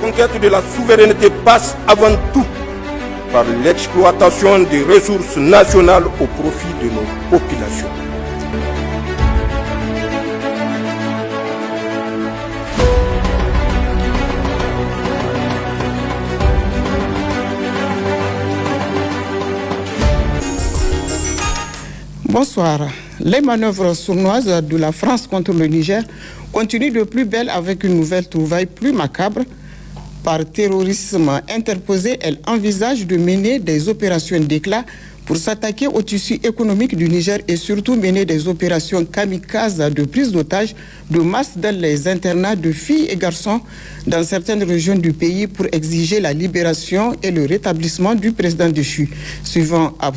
conquête de la souveraineté passe avant tout par l'exploitation des ressources nationales au profit de nos populations. Bonsoir. Les manœuvres sournoises de la France contre le Niger continuent de plus belle avec une nouvelle trouvaille plus macabre. Par terrorisme interposé, elle envisage de mener des opérations d'éclat pour s'attaquer au tissu économique du Niger et surtout mener des opérations kamikazes de prise d'otages de masse dans les internats de filles et garçons dans certaines régions du pays pour exiger la libération et le rétablissement du président déchu. Suivant à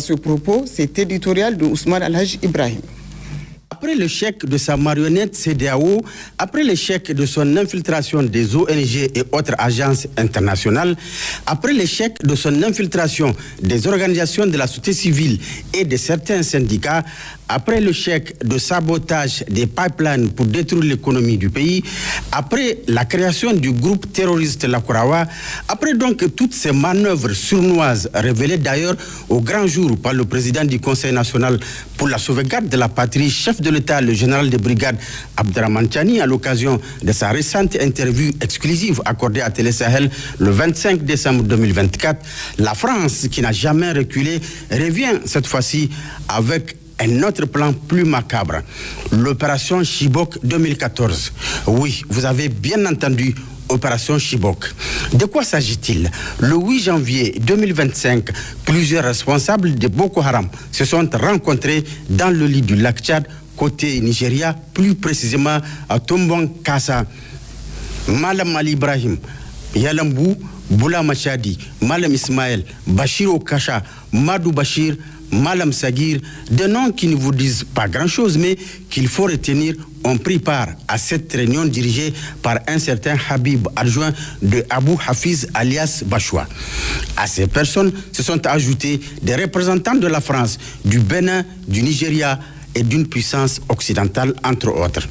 ce propos, c'est éditorial de Ousmane Alhaj Ibrahim. Après l'échec de sa marionnette CEDEAO, après l'échec de son infiltration des ONG et autres agences internationales, après l'échec de son infiltration des organisations de la société civile et de certains syndicats, après l'échec de sabotage des pipelines pour détruire l'économie du pays, après la création du groupe terroriste Lakurawa, après donc toutes ces manœuvres sournoises révélées d'ailleurs au grand jour par le président du Conseil national pour la sauvegarde de la patrie, chef de l'État, le général de brigade Abderrahmane Tchani, à l'occasion de sa récente interview exclusive accordée à Télé Sahel le 25 décembre 2024, la France, qui n'a jamais reculé, revient cette fois-ci avec un autre plan plus macabre, l'opération Chibok 2014. Oui, vous avez bien entendu, opération Chibok. De quoi s'agit-il? Le 8 janvier 2025, plusieurs responsables de Boko Haram se sont rencontrés dans le lit du lac Tchad, côté Nigeria, plus précisément à Tombong Kassa. Malam Ali Ibrahim, Yalambou, Boula Machadi, Malam Ismaël, Bachir Okacha, Madou Bachir, Malam Sagir, des noms qui ne vous disent pas grand-chose, mais qu'il faut retenir, ont pris part à cette réunion dirigée par un certain Habib, adjoint de Abou Hafiz alias Bachoua. À ces personnes se sont ajoutés des représentants de la France, du Bénin, du Nigeria et d'une puissance occidentale, entre autres.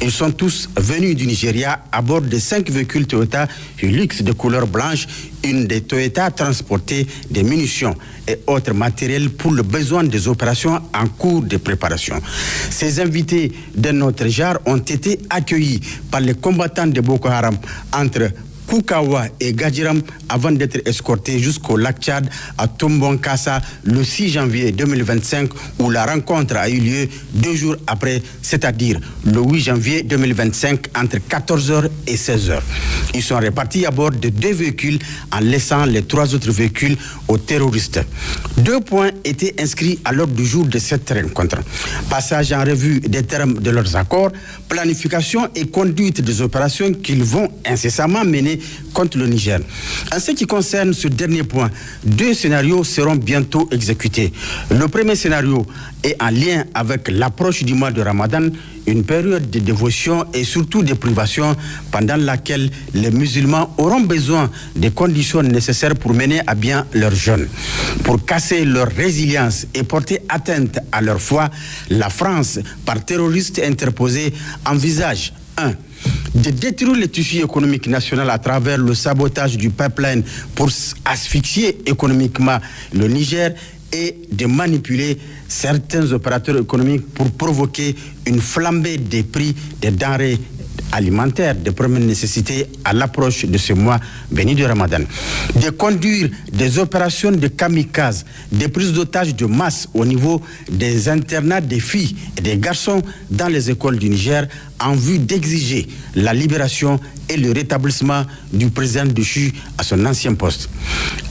Ils sont tous venus du Nigeria à bord de 5 véhicules Toyota Hilux de couleur blanche. Une des Toyota transportait des munitions et autres matériels pour le besoin des opérations en cours de préparation. Ces invités d'un autre genre ont été accueillis par les combattants de Boko Haram entre Koukawa et Gadjiram avant d'être escortés jusqu'au lac Tchad à Tombong Kassa le 6 janvier 2025 où la rencontre a eu lieu 2 jours après, c'est-à-dire le 8 janvier 2025 entre 14h et 16h. Ils sont répartis à bord de 2 véhicules en laissant les 3 autres véhicules aux terroristes. 2 points étaient inscrits à l'ordre du jour de cette rencontre. Passage en revue des termes de leurs accords, planification et conduite des opérations qu'ils vont incessamment mener contre le Niger. En ce qui concerne ce dernier point, 2 scénarios seront bientôt exécutés. Le premier scénario est en lien avec l'approche du mois de Ramadan, une période de dévotion et surtout de privation pendant laquelle les musulmans auront besoin des conditions nécessaires pour mener à bien leur jeûne. Pour casser leur résilience et porter atteinte à leur foi, la France, par terroristes interposés, envisage 1. De détruire le tissu économique national à travers le sabotage du pipeline pour asphyxier économiquement le Niger et de manipuler certains opérateurs économiques pour provoquer une flambée des prix des denrées alimentaires de première nécessité à l'approche de ce mois béni de Ramadan. De conduire des opérations de kamikazes, des prises d'otages de masse au niveau des internats des filles et des garçons dans les écoles du Niger en vue d'exiger la libération et le rétablissement du président déchu à son ancien poste.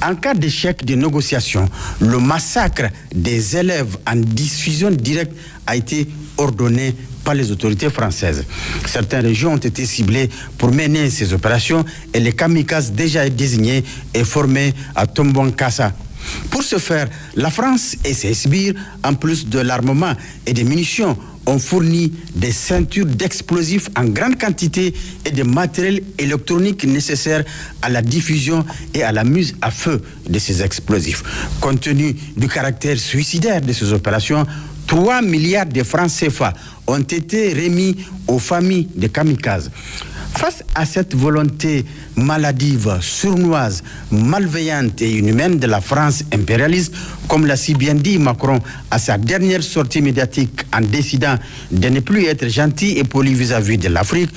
En cas d'échec des négociations, le massacre des élèves en diffusion directe a été ordonné par les autorités françaises. Certaines régions ont été ciblées pour mener ces opérations et les kamikazes déjà désignés et formés à Tombong Kassa. Pour ce faire, la France et ses sbires, en plus de l'armement et des munitions, ont fourni des ceintures d'explosifs en grande quantité et des matériels électroniques nécessaires à la diffusion et à la mise à feu de ces explosifs. Compte tenu du caractère suicidaire de ces opérations, 3 milliards de francs CFA ont été remis aux familles des kamikazes. Face à cette volonté maladive, sournoise, malveillante et inhumaine de la France impérialiste, comme l'a si bien dit Macron à sa dernière sortie médiatique en décidant de ne plus être gentil et poli vis-à-vis de l'Afrique,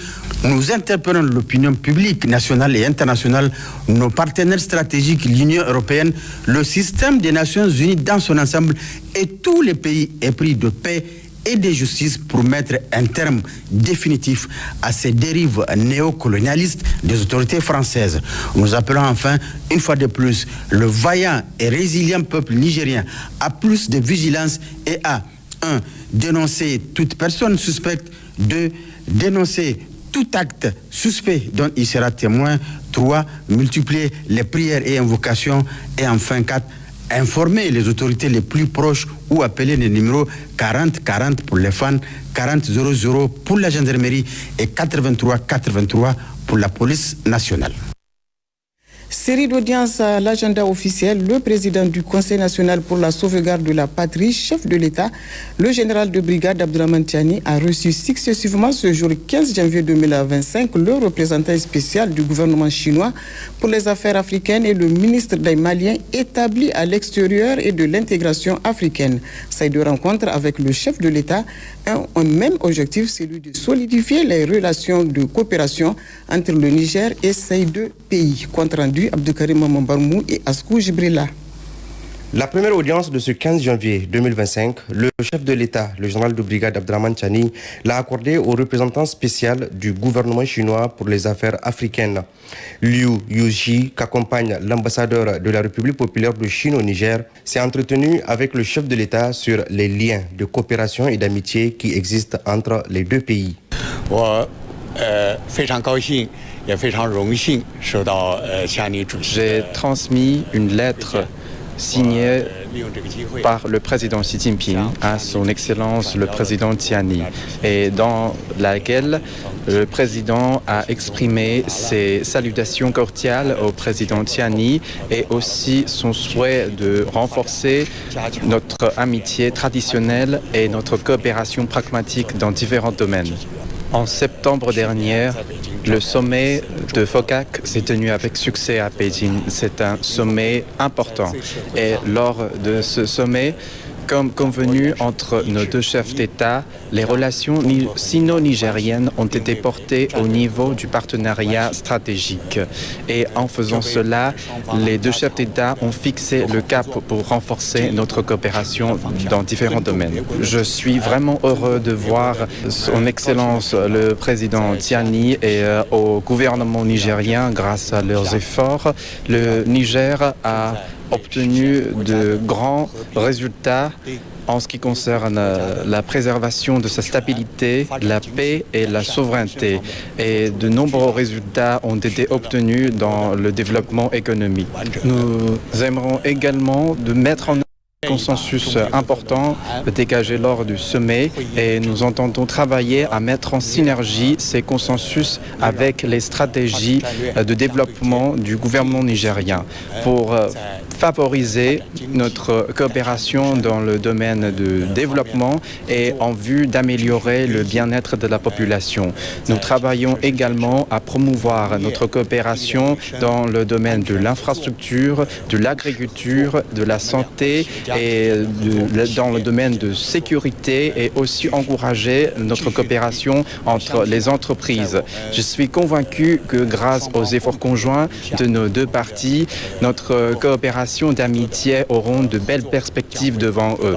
nous interpellons l'opinion publique nationale et internationale, nos partenaires stratégiques, l'Union européenne, le système des Nations Unies dans son ensemble et tous les pays épris de paix et de justice pour mettre un terme définitif à ces dérives néocolonialistes des autorités françaises. Nous appelons enfin, une fois de plus, le vaillant et résilient peuple nigérien à plus de vigilance et à 1. Dénoncer toute personne suspecte, 2. Dénoncer tout acte suspect dont il sera témoin, 3. Multiplier les prières et invocations et enfin 4. Informer les autorités les plus proches ou appeler les numéros 40-40 pour les fans, 40-00 pour la gendarmerie et 83-83 pour la police nationale. Série d'audiences à l'agenda officiel, le président du Conseil national pour la sauvegarde de la patrie, chef de l'État, le général de brigade Abdraman Tiani, a reçu successivement ce jour 15 janvier 2025 le représentant spécial du gouvernement chinois pour les affaires africaines et le ministre des Maliens établi à l'extérieur et de l'intégration africaine. Ces deux rencontres avec le chef de l'État ont un même objectif, celui de solidifier les relations de coopération entre le Niger et ces deux pays. Compte rendu Abdoukarim Mambarmou et Askou Jibrila. La première audience de ce 15 janvier 2025, le chef de l'État, le général de brigade Abdraman Tiani, l'a accordé au représentant spécial du gouvernement chinois pour les affaires africaines, Liu Yuji, qu'accompagne l'ambassadeur de la République populaire de Chine au Niger, s'est entretenu avec le chef de l'État sur les liens de coopération et d'amitié qui existent entre les deux pays. J'ai transmis une lettre signée par le président Xi Jinping à son Excellence le président Tiani et dans laquelle le président a exprimé ses salutations cordiales au président Tiani et aussi son souhait de renforcer notre amitié traditionnelle et notre coopération pragmatique dans différents domaines. En septembre dernier, le sommet de FOCAC s'est tenu avec succès à Pékin. C'est un sommet important. Et lors de ce sommet, comme convenu entre nos deux chefs d'État, les relations sino-nigériennes ont été portées au niveau du partenariat stratégique. Et en faisant cela, les deux chefs d'État ont fixé le cap pour renforcer notre coopération dans différents domaines. Je suis vraiment heureux de voir son Excellence le président Tiani et au gouvernement nigérien, grâce à leurs efforts, le Niger a obtenu de grands résultats en ce qui concerne la préservation de sa stabilité, la paix et la souveraineté. Et de nombreux résultats ont été obtenus dans le développement économique. Nous aimerons également de mettre en œuvre un consensus important dégagé lors du sommet et nous entendons travailler à mettre en synergie ces consensus avec les stratégies de développement du gouvernement nigérien pour favoriser notre coopération dans le domaine du développement et en vue d'améliorer le bien-être de la population. Nous travaillons également à promouvoir notre coopération dans le domaine de l'infrastructure, de l'agriculture, de la santé et dans le domaine de sécurité et aussi encourager notre coopération entre les entreprises. Je suis convaincu que grâce aux efforts conjoints de nos deux parties, notre coopération d'amitié auront de belles perspectives devant eux.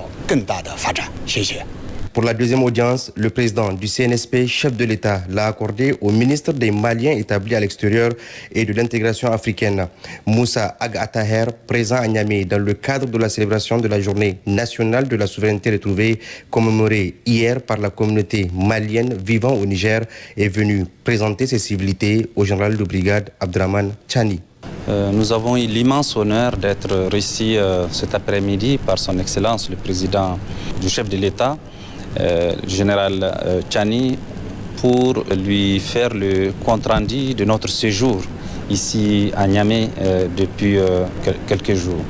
Pour la deuxième audience, le président du CNSP, chef de l'État, l'a accordé au ministre des Maliens établi à l'extérieur et de l'intégration africaine, Moussa Ag-Ataher, présent à Niamey dans le cadre de la célébration de la journée nationale de la souveraineté retrouvée, commémorée hier par la communauté malienne vivant au Niger, est venu présenter ses civilités au général de brigade Abdraman Tiani. Nous avons eu l'immense honneur d'être reçus cet après-midi par son Excellence le président du chef de l'État, le général Tiani, pour lui faire le compte-rendu de notre séjour ici à Niamey depuis quelques jours.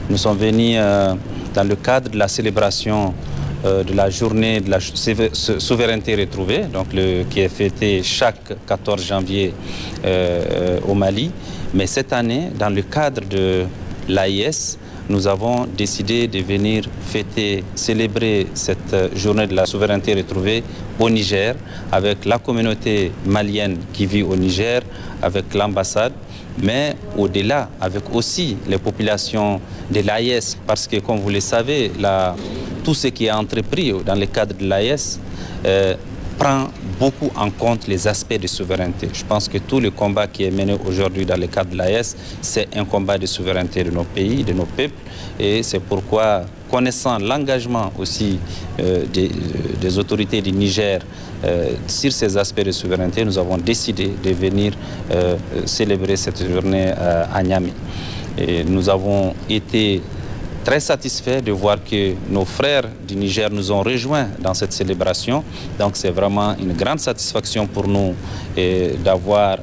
Nous sommes venus dans le cadre de la célébration de la journée de la souveraineté retrouvée, donc qui est fêtée chaque 14 janvier au Mali. Mais cette année, dans le cadre de l'AIS, nous avons décidé de venir célébrer cette journée de la souveraineté retrouvée au Niger, avec la communauté malienne qui vit au Niger, avec l'ambassade, mais au-delà, avec aussi les populations de l'AIS, parce que, comme vous le savez, tout ce qui est entrepris dans le cadre de l'AIS prend beaucoup en compte les aspects de souveraineté. Je pense que tout le combat qui est mené aujourd'hui dans le cadre de l'AES, c'est un combat de souveraineté de nos pays, de nos peuples. Et c'est pourquoi, connaissant l'engagement aussi des autorités du Niger sur ces aspects de souveraineté, nous avons décidé de venir célébrer cette journée à Niamey. Et nous avons été très satisfaits de voir que nos frères du Niger nous ont rejoints dans cette célébration. Donc c'est vraiment une grande satisfaction pour nous d'avoir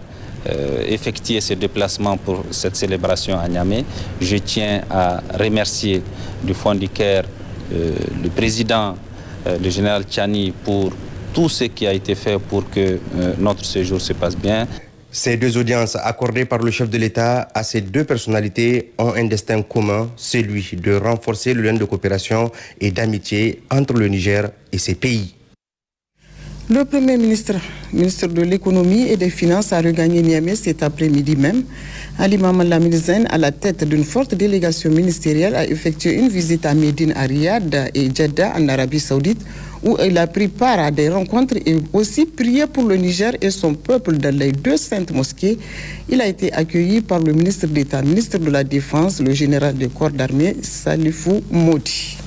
effectué ce déplacement pour cette célébration à Niamey. Je tiens à remercier du fond du cœur le président, le général Tchani, pour tout ce qui a été fait pour que notre séjour se passe bien. Ces deux audiences accordées par le chef de l'État à ces deux personnalités ont un destin commun, celui de renforcer le lien de coopération et d'amitié entre le Niger et ses pays. Le Premier ministre de l'économie et des finances a regagné Niamey cet après-midi même. Ali Maman Lamine Zaine, à la tête d'une forte délégation ministérielle, a effectué une visite à Médine, à Riyad et Jeddah en Arabie Saoudite, où il a pris part à des rencontres et aussi prié pour le Niger et son peuple dans les deux saintes mosquées. Il a été accueilli par le ministre d'État, ministre de la Défense, le général des corps d'armée, Salifou Modi.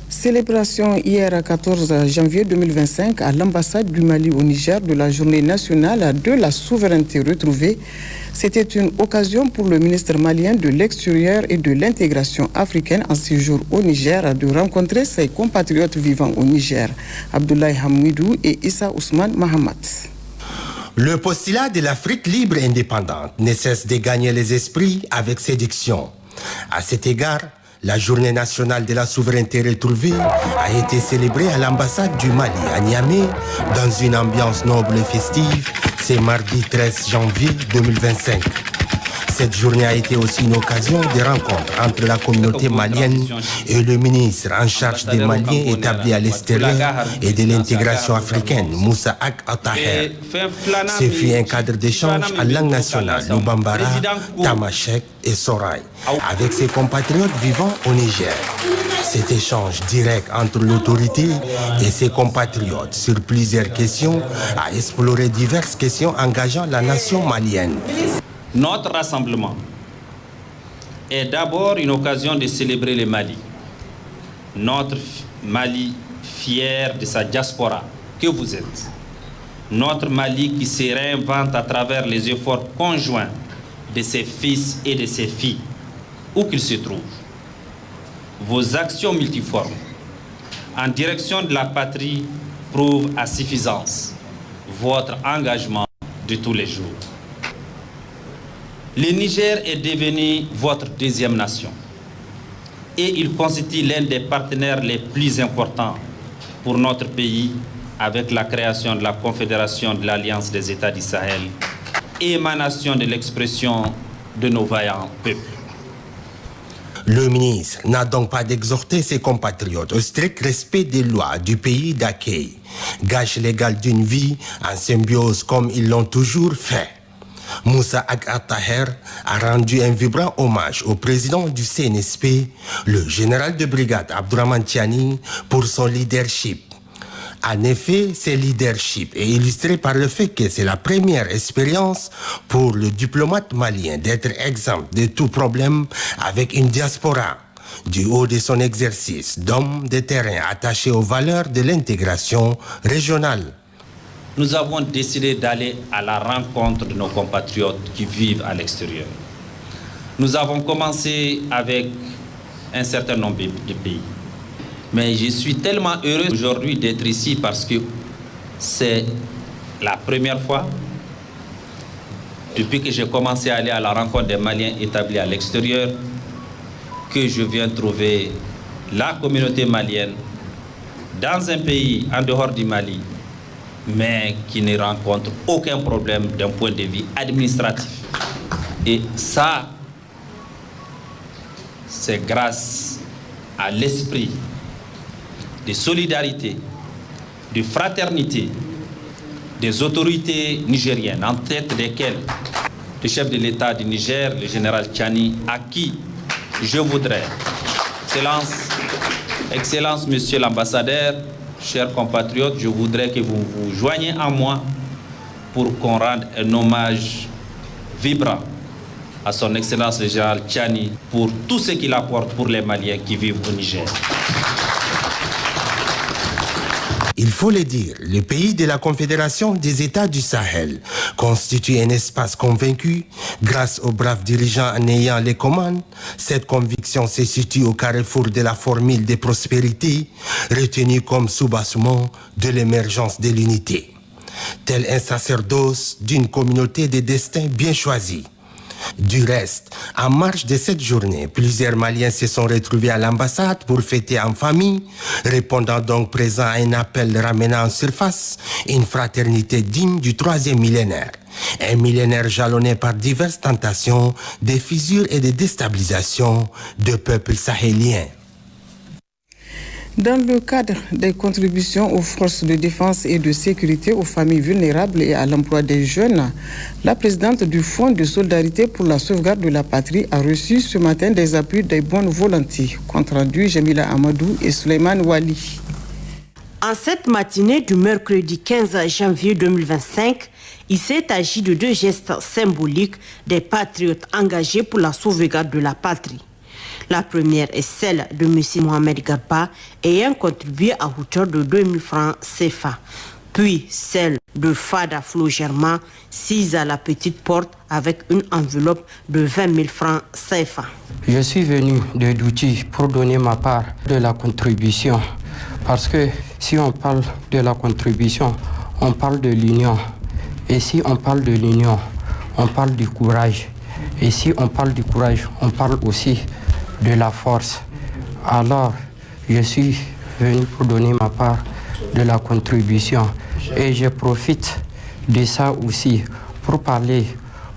Célébration hier à 14 janvier 2025 à l'ambassade du Mali au Niger de la journée nationale de la souveraineté retrouvée. C'était une occasion pour le ministre malien de l'Extérieur et de l'intégration africaine en séjour au Niger de rencontrer ses compatriotes vivant au Niger, Abdoulaye Hamidou et Issa Ousmane Mahamat. Le postulat de l'Afrique libre et indépendante ne cesse de gagner les esprits avec séduction. À cet égard, la journée nationale de la souveraineté retrouvée a été célébrée à l'ambassade du Mali à Niamey dans une ambiance noble et festive. C'est mardi 13 janvier 2025. Cette journée a été aussi une occasion de rencontre entre la communauté malienne et le ministre en charge des Maliens établis à l'extérieur et de l'intégration africaine, Moussa Attaher. Ce fut un cadre d'échange à langue nationale, le Bambara, Tamashek et Soraï, avec ses compatriotes vivant au Niger. Cet échange direct entre l'autorité et ses compatriotes sur plusieurs questions a exploré diverses questions engageant la nation malienne. Notre rassemblement est d'abord une occasion de célébrer le Mali. Notre Mali fier de sa diaspora que vous êtes. Notre Mali qui se réinvente à travers les efforts conjoints de ses fils et de ses filles, où qu'ils se trouvent. Vos actions multiformes en direction de la patrie prouvent à suffisance votre engagement de tous les jours. Le Niger est devenu votre deuxième nation et il constitue l'un des partenaires les plus importants pour notre pays avec la création de la Confédération de l'Alliance des États du Sahel, émanation de l'expression de nos vaillants peuples. Le ministre n'a donc pas d'exhorter ses compatriotes au strict respect des lois du pays d'accueil, gage légal d'une vie en symbiose comme ils l'ont toujours fait. Moussa Attaher a rendu un vibrant hommage au président du CNSP, le général de brigade Abdourahmane Tiani, pour son leadership. En effet, ce leadership est illustré par le fait que c'est la première expérience pour le diplomate malien d'être exempt de tout problème avec une diaspora, du haut de son exercice d'homme de terrain attaché aux valeurs de l'intégration régionale. Nous avons décidé d'aller à la rencontre de nos compatriotes qui vivent à l'extérieur. Nous avons commencé avec un certain nombre de pays. Mais je suis tellement heureux aujourd'hui d'être ici parce que c'est la première fois depuis que j'ai commencé à aller à la rencontre des Maliens établis à l'extérieur, que je viens trouver la communauté malienne dans un pays en dehors du Mali, mais qui ne rencontre aucun problème d'un point de vue administratif. Et ça, c'est grâce à l'esprit de solidarité, de fraternité des autorités nigériennes, en tête desquelles le chef de l'État du Niger, le général Tchani, à qui je voudrais, Excellence, Monsieur l'ambassadeur, chers compatriotes, je voudrais que vous vous joigniez à moi pour qu'on rende un hommage vibrant à son Excellence le général Tchani pour tout ce qu'il apporte pour les Maliens qui vivent au Niger. Il faut le dire, le pays de la Confédération des États du Sahel constitue un espace convaincu grâce aux braves dirigeants en ayant les commandes. Cette conviction se situe au carrefour de la formule de prospérité retenue comme soubassement de l'émergence de l'unité. Tel un sacerdoce d'une communauté de destin bien choisi. Du reste, en marge de cette journée, plusieurs Maliens se sont retrouvés à l'ambassade pour fêter en famille, répondant donc présent à un appel ramenant en surface une fraternité digne du 3e millénaire. Un millénaire jalonné par diverses tentations, des fissures et des déstabilisations de peuples sahéliens. Dans le cadre des contributions aux forces de défense et de sécurité aux familles vulnérables et à l'emploi des jeunes, la présidente du Fonds de solidarité pour la sauvegarde de la patrie a reçu ce matin des appuis des bonnes volontés. Compte rendu, Jamila Amadou et Souleymane Wali. En cette matinée du mercredi 15 janvier 2025, il s'est agi de 2 gestes symboliques des patriotes engagés pour la sauvegarde de la patrie. La première est celle de M. Mohamed Garba, ayant contribué à hauteur de 2000 francs CFA. Puis celle de Fada Flo Germain, 6 à la petite porte, avec une enveloppe de 20 000 francs CFA. Je suis venu de Douti pour donner ma part de la contribution. Parce que si on parle de la contribution, on parle de l'union. Et si on parle de l'union, on parle du courage. Et si on parle du courage, on parle aussi de la force. Alors, je suis venu pour donner ma part de la contribution. Et je profite de ça aussi pour parler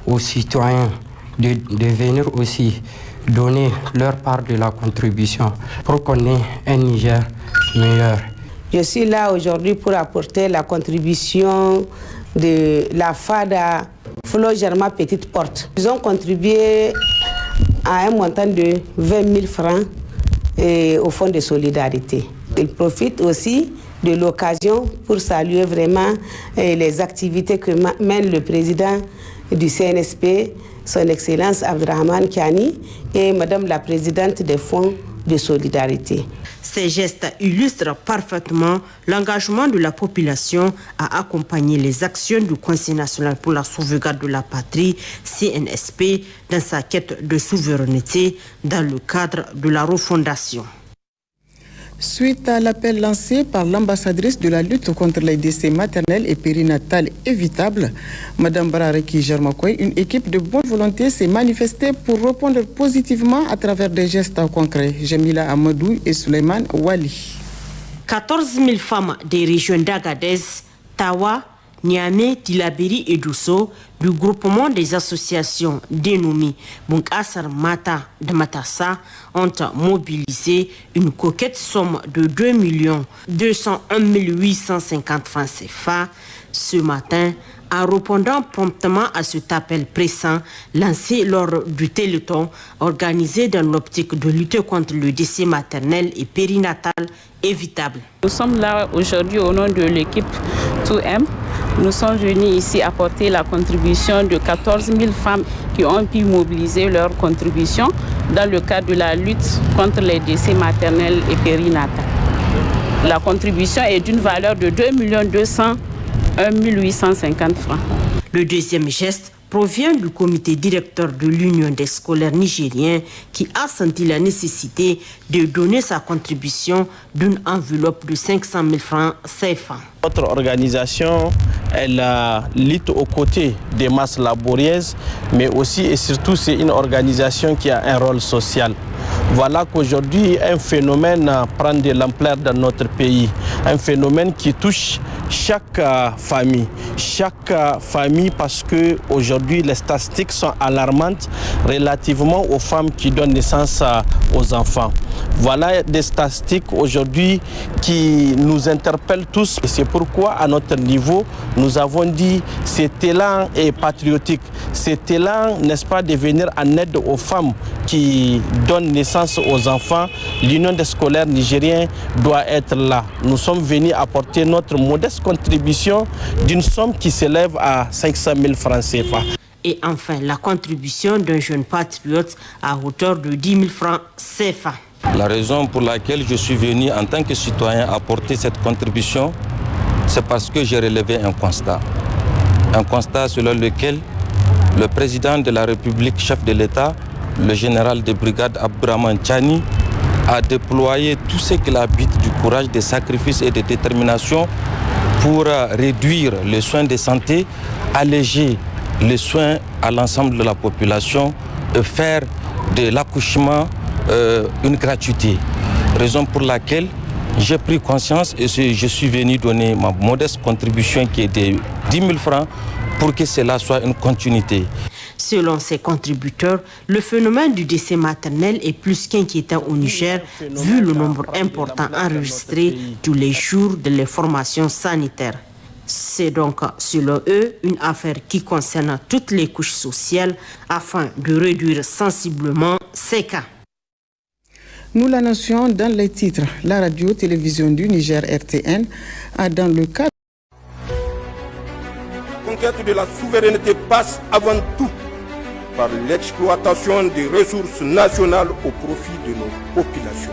aux citoyens de venir aussi donner leur part de la contribution pour qu'on ait un Niger meilleur. Je suis là aujourd'hui pour apporter la contribution de la FADA Flo Germain Petite Porte. Ils ont contribué à un montant de 20 000 francs au Fonds de solidarité. Ils profitent aussi de l'occasion pour saluer vraiment les activités que mène le président du CNSP, son Excellence Abdrahman Kiani, et Madame la Présidente des Fonds de solidarité. Ces gestes illustrent parfaitement l'engagement de la population à accompagner les actions du Conseil national pour la sauvegarde de la patrie, CNSP, dans sa quête de souveraineté dans le cadre de la refondation. Suite à l'appel lancé par l'ambassadrice de la lutte contre les décès maternels et périnatales évitables, Mme Barareki Germakoy, une équipe de bonne volonté s'est manifestée pour répondre positivement à travers des gestes concrets. Jamila Amadou et Souleymane Wali. 14 000 femmes des régions d'Agadez, Tawa, Niamey, Tilaberi et Dousso, du groupement des associations dénommées Bunkassar Mata de Matassa, ont mobilisé une coquette somme de 2 201 850 francs CFA ce matin, en répondant promptement à cet appel pressant lancé lors du Téléthon organisé dans l'optique de lutter contre le décès maternel et périnatal évitable. Nous sommes là aujourd'hui au nom de l'équipe 2M. Nous sommes venus ici apporter la contribution de 14 000 femmes qui ont pu mobiliser leur contribution dans le cadre de la lutte contre les décès maternels et périnatales. La contribution est d'une valeur de 2 201 850 francs. Le deuxième geste provient du comité directeur de l'Union des scolaires nigériens qui a senti la nécessité de donner sa contribution d'une enveloppe de 500 000 francs CFA. Notre organisation, elle lutte aux côtés des masses laborieuses, mais aussi et surtout c'est une organisation qui a un rôle social. Voilà qu'aujourd'hui un phénomène prend de l'ampleur dans notre pays, un phénomène qui touche chaque famille parce que aujourd'hui les statistiques sont alarmantes relativement aux femmes qui donnent naissance aux enfants. Voilà des statistiques aujourd'hui qui nous interpellent tous et c'est pourquoi à notre niveau nous avons dit cet élan est patriotique, cet élan n'est-ce pas de venir en aide aux femmes qui donnent naissance aux enfants. L'Union des scolaires nigériens doit être là. Nous sommes venus apporter notre modeste contribution d'une somme qui s'élève à 500 000 francs CFA. Et enfin, la contribution d'un jeune patriote à hauteur de 10 000 francs CFA. La raison pour laquelle je suis venu en tant que citoyen apporter cette contribution, c'est parce que j'ai relevé un constat. Un constat selon lequel le président de la République, chef de l'État, le général de brigade Abdourahmane Tchani, a déployé tout ce qu'il habite du courage, des sacrifices et de détermination pour réduire les soins de santé, alléger les soins à l'ensemble de la population et faire de l'accouchement une gratuité. Raison pour laquelle j'ai pris conscience et je suis venu donner ma modeste contribution qui est de 10 000 francs pour que cela soit une continuité. Selon ces contributeurs, le phénomène du décès maternel est plus qu'inquiétant au Niger, vu le nombre important enregistré tous les jours de les formations sanitaires. C'est donc, selon eux, une affaire qui concerne toutes les couches sociales afin de réduire sensiblement ces cas. Nous l'annoncions dans les titres. La radio-télévision du Niger RTN a dans le cadre... La conquête de la souveraineté passe avant tout par l'exploitation des ressources nationales au profit de nos populations.